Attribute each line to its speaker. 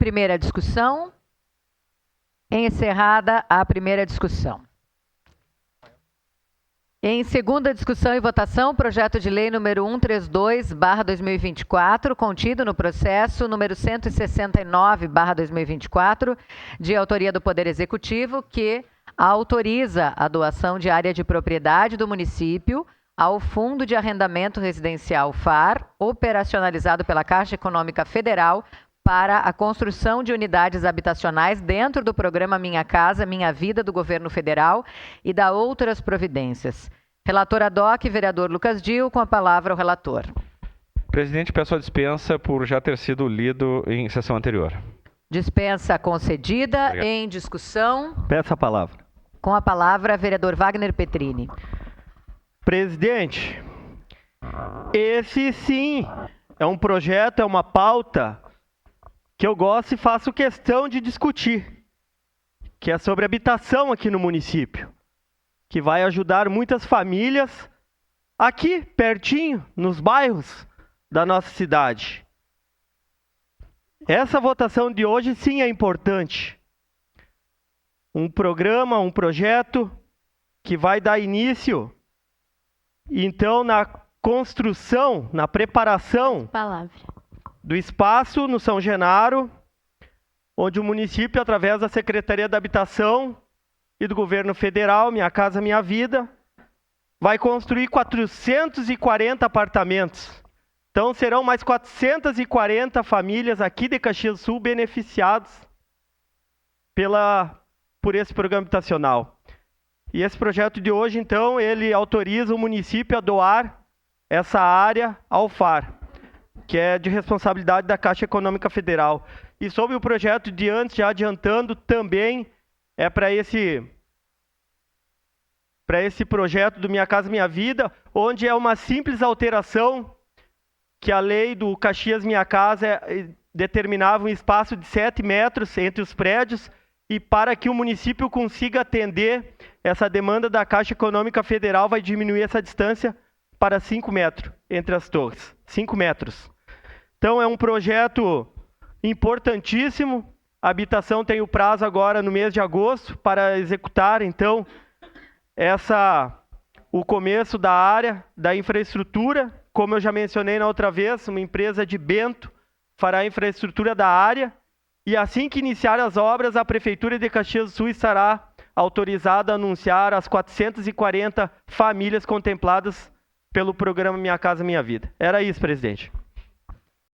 Speaker 1: Primeira discussão. Encerrada a primeira discussão. Em segunda discussão e votação, projeto de lei número 132/2024, contido no processo número 169/2024, de autoria do Poder Executivo, que autoriza a doação de área de propriedade do município ao Fundo de Arrendamento Residencial FAR, operacionalizado pela Caixa Econômica Federal, para a construção de unidades habitacionais dentro do programa Minha Casa, Minha Vida do Governo Federal e da outras providências. Relator ad hoc, vereador Lucas Dil, com a palavra o relator.
Speaker 2: Presidente, peço a dispensa por já ter sido lido em sessão anterior.
Speaker 1: Dispensa concedida.
Speaker 2: Obrigado.
Speaker 1: Em discussão.
Speaker 3: Peço a palavra.
Speaker 1: Com a palavra, vereador Wagner Petrini.
Speaker 3: Presidente, esse sim é um projeto, é uma pauta que eu gosto e faço questão de discutir, que é sobre habitação aqui no município, que vai ajudar muitas famílias aqui, pertinho, nos bairros da nossa cidade. Essa votação de hoje sim é importante. Um programa, um projeto que vai dar início, então, na construção, na preparação do espaço no São Genaro, onde o município, através da Secretaria da Habitação e do Governo Federal, Minha Casa Minha Vida, vai construir 440 apartamentos. Então, serão mais 440 famílias aqui de Caxias do Sul beneficiadas por esse programa habitacional. E esse projeto de hoje, então, ele autoriza o município a doar essa área ao FAR, que é de responsabilidade da Caixa Econômica Federal. E sobre o projeto de antes, já adiantando, também é para esse projeto do Minha Casa Minha Vida, onde é uma simples alteração que a lei do Caxias Minha Casa determinava um espaço de 7 metros entre os prédios, e para que o município consiga atender essa demanda da Caixa Econômica Federal, vai diminuir essa distância para 5 metros entre as torres. 5 metros. Então, é um projeto importantíssimo. A habitação tem o prazo agora no mês de agosto para executar, então, o começo da área, da infraestrutura. Como eu já mencionei na outra vez, uma empresa de Bento fará a infraestrutura da área. E assim que iniciar as obras, a Prefeitura de Caxias do Sul estará autorizada a anunciar as 440 famílias contempladas pelo programa Minha Casa Minha Vida. Era isso, presidente.